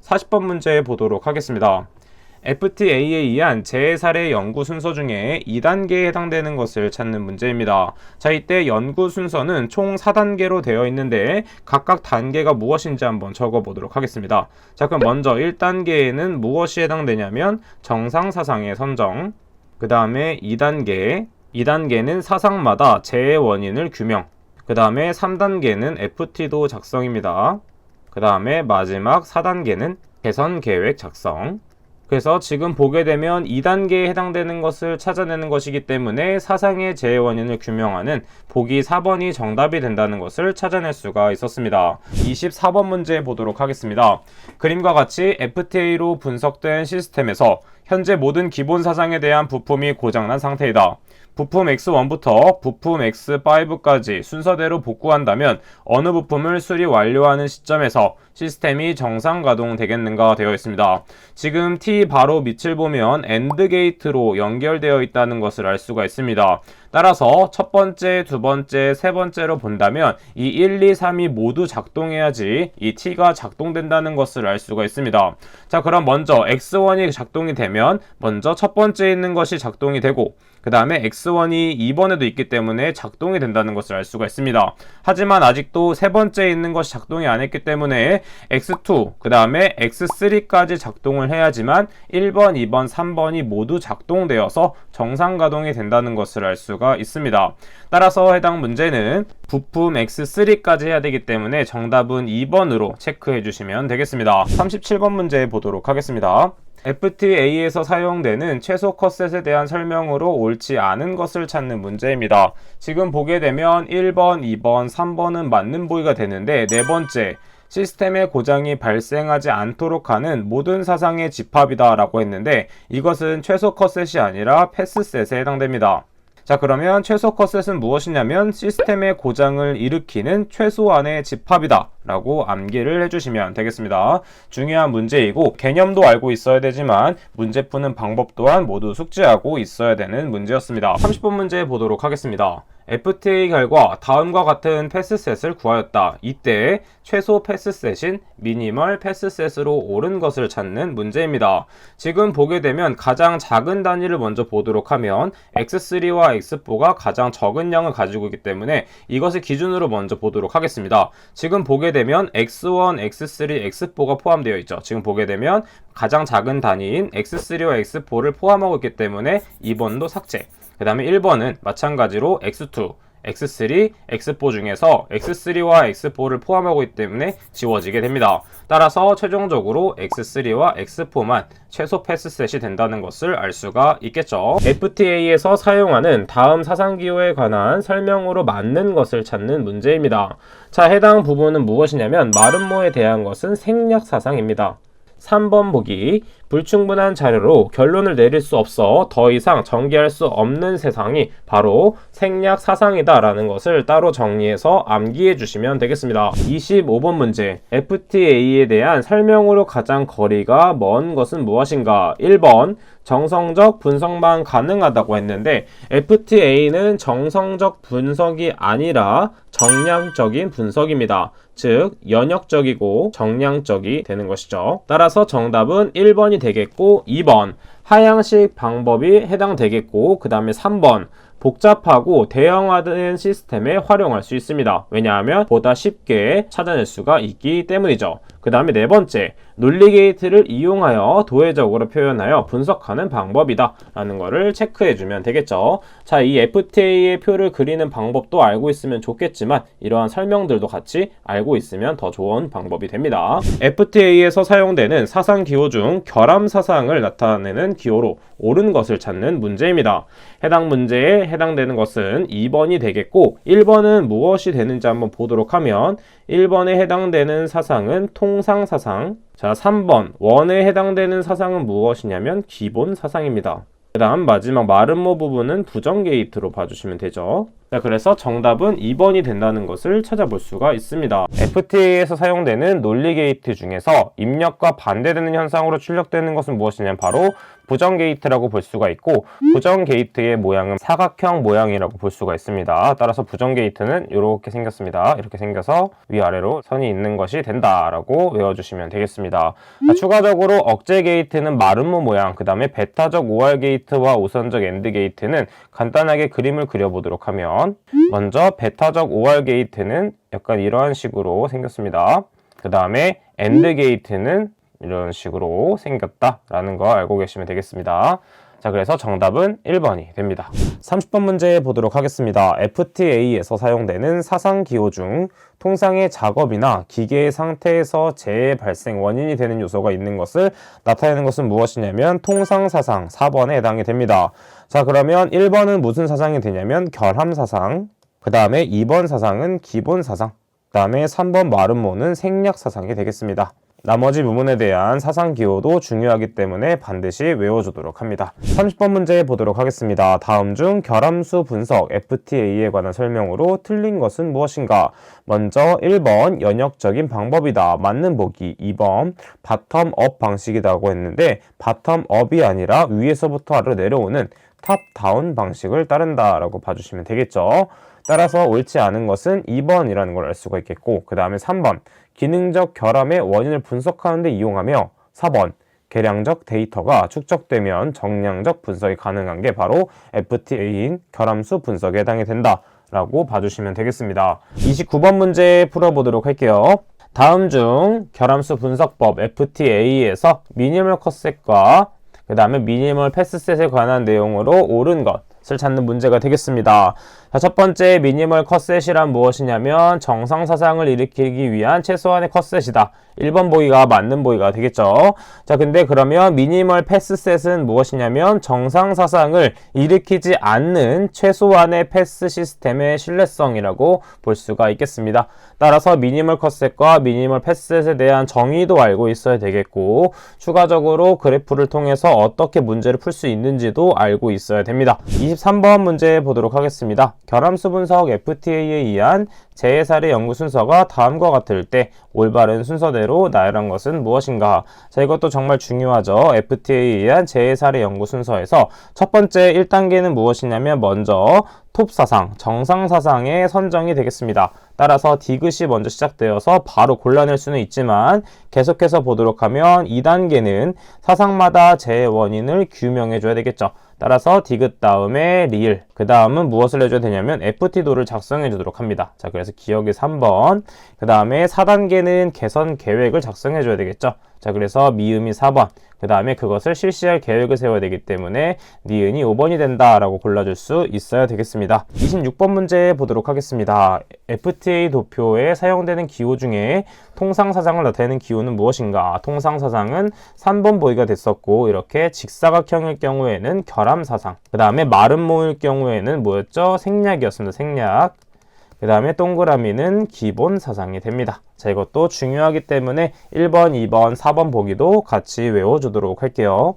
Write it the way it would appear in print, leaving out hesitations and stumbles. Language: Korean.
40번 문제 보도록 하겠습니다. FTA에 의한 재해사례 연구 순서 중에 2단계에 해당되는 것을 찾는 문제입니다. 자, 이때 연구 순서는 총 4단계로 되어 있는데 각각 단계가 무엇인지 한번 적어보도록 하겠습니다. 자, 그럼 먼저 1단계에는 무엇이 해당되냐면 정상사상의 선정, 그 다음에 2단계는 사상마다 재해 원인을 규명, 그 다음에 3단계는 FT도 작성입니다. 그 다음에 마지막 4단계는 개선 계획 작성. 그래서 지금 보게 되면 2단계에 해당되는 것을 찾아내는 것이기 때문에 사상의 재해 원인을 규명하는 보기 4번이 정답이 된다는 것을 찾아낼 수가 있었습니다. 24번 문제 보도록 하겠습니다. 그림과 같이 FTA로 분석된 시스템에서 현재 모든 기본 사상에 대한 부품이 고장난 상태이다. 부품 X1부터 부품 X5까지 순서대로 복구한다면 어느 부품을 수리 완료하는 시점에서 시스템이 정상 가동되겠는가 되어 있습니다. 지금 T 바로 밑을 보면 AND 게이트로 연결되어 있다는 것을 알 수가 있습니다. 따라서 첫 번째, 두 번째, 세 번째로 본다면 이 1, 2, 3이 모두 작동해야지 이 T가 작동된다는 것을 알 수가 있습니다. 자, 그럼 먼저 X1이 작동이 되면 먼저 첫 번째에 있는 것이 작동이 되고 그 다음에 X1이 2번에도 있기 때문에 작동이 된다는 것을 알 수가 있습니다. 하지만 아직도 세 번째에 있는 것이 작동이 안 했기 때문에 X2, 그 다음에 X3까지 작동을 해야지만 1번, 2번, 3번이 모두 작동되어서 정상 가동이 된다는 것을 알 수가 있습니다. 따라서 해당 문제는 부품 X3까지 해야 되기 때문에 정답은 2번으로 체크해 주시면 되겠습니다. 37번 문제 보도록 하겠습니다. FTA에서 사용되는 최소 컷셋에 대한 설명으로 옳지 않은 것을 찾는 문제입니다. 지금 보게 되면 1번, 2번, 3번은 맞는 보기가 되는데 네 번째, 시스템의 고장이 발생하지 않도록 하는 모든 사상의 집합이다 라고 했는데 이것은 최소 컷셋이 아니라 패스셋에 해당됩니다. 자, 그러면 최소 컷셋은 무엇이냐면 시스템의 고장을 일으키는 최소한의 집합이다 라고 암기를 해주시면 되겠습니다. 중요한 문제이고 개념도 알고 있어야 되지만 문제 푸는 방법 또한 모두 숙지하고 있어야 되는 문제였습니다. 30번 문제 보도록 하겠습니다. FTA 결과 다음과 같은 패스셋을 구하였다. 이때 최소 패스셋인 미니멀 패스셋으로 옳은 것을 찾는 문제입니다. 지금 보게 되면 가장 작은 단위를 먼저 보도록 하면 X3와 X4가 가장 적은 양을 가지고 있기 때문에 이것을 기준으로 먼저 보도록 하겠습니다. 지금 보게 되면 X1, X3, X4가 포함되어 있죠. 지금 보게 되면 가장 작은 단위인 X3와 X4를 포함하고 있기 때문에 2번도 삭제. 그 다음에 1번은 마찬가지로 X2, X3, X4 중에서 X3와 X4를 포함하고 있기 때문에 지워지게 됩니다. 따라서 최종적으로 X3와 X4만 최소 패스셋이 된다는 것을 알 수가 있겠죠. FTA에서 사용하는 다음 사상기호에 관한 설명으로 맞는 것을 찾는 문제입니다. 자, 해당 부분은 무엇이냐면 마름모에 대한 것은 생략사상입니다. 3번 보기, 불충분한 자료로 결론을 내릴 수 없어 더 이상 전개할 수 없는 세상이 바로 생략 사상이다 라는 것을 따로 정리해서 암기해 주시면 되겠습니다. 25번 문제, FTA에 대한 설명으로 가장 거리가 먼 것은 무엇인가? 1번 정성적 분석만 가능하다고 했는데 FTA는 정성적 분석이 아니라 정량적인 분석입니다. 즉 연역적이고 정량적이 되는 것이죠. 따라서 정답은 1번이 되겠고 2번 하향식 방법이 해당되겠고 그 다음에 3번 복잡하고 대형화된 시스템에 활용할 수 있습니다. 왜냐하면 보다 쉽게 찾아낼 수가 있기 때문이죠. 그 다음에 네 번째, 논리 게이트를 이용하여 도회적으로 표현하여 분석하는 방법이다 라는 거를 체크해 주면 되겠죠. 자, 이 FTA의 표를 그리는 방법도 알고 있으면 좋겠지만 이러한 설명들도 같이 알고 있으면 더 좋은 방법이 됩니다. FTA에서 사용되는 사상 기호 중 결함 사상을 나타내는 기호로 옳은 것을 찾는 문제입니다. 해당 문제에 해당되는 것은 2번이 되겠고 1번은 무엇이 되는지 한번 보도록 하면 1번에 해당되는 사상은 통상사상, 자 3번 원에 해당되는 사상은 무엇이냐면 기본 사상입니다. 그 다음 마지막 마름모 부분은 부정 게이트로 봐주시면 되죠. 자, 그래서 정답은 2번이 된다는 것을 찾아볼 수가 있습니다. FTA에서 사용되는 논리 게이트 중에서 입력과 반대되는 현상으로 출력되는 것은 무엇이냐면 바로 부정 게이트라고 볼 수가 있고, 부정 게이트의 모양은 사각형 모양이라고 볼 수가 있습니다. 따라서 부정 게이트는 이렇게 생겼습니다. 이렇게 생겨서 위아래로 선이 있는 것이 된다라고 외워주시면 되겠습니다. 자, 추가적으로 억제 게이트는 마름모 모양, 그 다음에 배타적 OR 게이트와 우선적 AND 게이트는 간단하게 그림을 그려보도록 하면, 먼저 배타적 OR 게이트는 약간 이러한 식으로 생겼습니다. 그 다음에 AND 게이트는 이런 식으로 생겼다라는 거 알고 계시면 되겠습니다. 자, 그래서 정답은 1번이 됩니다. 30번 문제 보도록 하겠습니다. FTA에서 사용되는 사상기호 중 통상의 작업이나 기계의 상태에서 재해 발생 원인이 되는 요소가 있는 것을 나타내는 것은 무엇이냐면 통상사상 4번에 해당이 됩니다. 자, 그러면 1번은 무슨 사상이 되냐면 결함사상, 그 다음에 2번 사상은 기본사상, 그 다음에 3번 마름모는 생략사상이 되겠습니다. 나머지 부분에 대한 사상 기호도 중요하기 때문에 반드시 외워주도록 합니다. 30번 문제 보도록 하겠습니다. 다음 중 결함수 분석 FTA에 관한 설명으로 틀린 것은 무엇인가? 먼저 1번 연역적인 방법이다. 맞는 보기. 2번 바텀업 방식이라고 했는데 바텀업이 아니라 위에서부터 아래로 내려오는 탑다운 방식을 따른다 라고 봐주시면 되겠죠. 따라서 옳지 않은 것은 2번이라는 걸 알 수가 있겠고, 그 다음에 3번 기능적 결함의 원인을 분석하는 데 이용하며, 4번 계량적 데이터가 축적되면 정량적 분석이 가능한 게 바로 FTA인 결함수 분석에 해당이 된다 라고 봐주시면 되겠습니다. 29번 문제 풀어보도록 할게요. 다음 중 결함수 분석법 FTA에서 미니멀 컷셋과 그 다음에 미니멀 패스셋에 관한 내용으로 옳은 것을 찾는 문제가 되겠습니다. 자, 첫 번째 미니멀 컷셋이란 무엇이냐면 정상사상을 일으키기 위한 최소한의 컷셋이다. 1번 보기가 맞는 보기가 되겠죠. 자, 근데 그러면 미니멀 패스셋은 무엇이냐면 정상사상을 일으키지 않는 최소한의 패스 시스템의 신뢰성이라고 볼 수가 있겠습니다. 따라서 미니멀 컷셋과 미니멀 패스셋에 대한 정의도 알고 있어야 되겠고, 추가적으로 그래프를 통해서 어떻게 문제를 풀 수 있는지도 알고 있어야 됩니다. 23번 문제 보도록 하겠습니다. 결함수 분석 FTA에 의한 재해 사례 연구 순서가 다음과 같을 때 올바른 순서대로 나열한 것은 무엇인가? 자, 이것도 정말 중요하죠. FTA에 의한 재해 사례 연구 순서에서 첫 번째 1단계는 무엇이냐면 먼저 톱사상, 정상사상의 선정이 되겠습니다. 따라서 디귿이 먼저 시작되어서 바로 골라낼 수는 있지만 계속해서 보도록 하면 2단계는 사상마다 재해 원인을 규명해줘야 되겠죠. 따라서 디귿 다음에 리을, 그 다음은 무엇을 해줘야 되냐면 FT도를 작성해 주도록 합니다. 자, 그래서 기억이 3번, 그 다음에 4단계는 개선 계획을 작성해 줘야 되겠죠. 자, 그래서 미음이 4번, 그 다음에 그것을 실시할 계획을 세워야 되기 때문에 니은이 5번이 된다라고 골라줄 수 있어야 되겠습니다. 26번 문제 보도록 하겠습니다. FTA 도표에 사용되는 기호 중에 통상사상을 나타내는 기호는 무엇인가? 통상사상은 3번 보기가 됐었고, 이렇게 직사각형일 경우에는 결함사상, 그 다음에 마름모일 경우에는 뭐였죠? 생략이었습니다. 생략. 그 다음에 동그라미는 기본 사상이 됩니다. 자, 이것도 중요하기 때문에 1번, 2번, 4번 보기도 같이 외워주도록 할게요.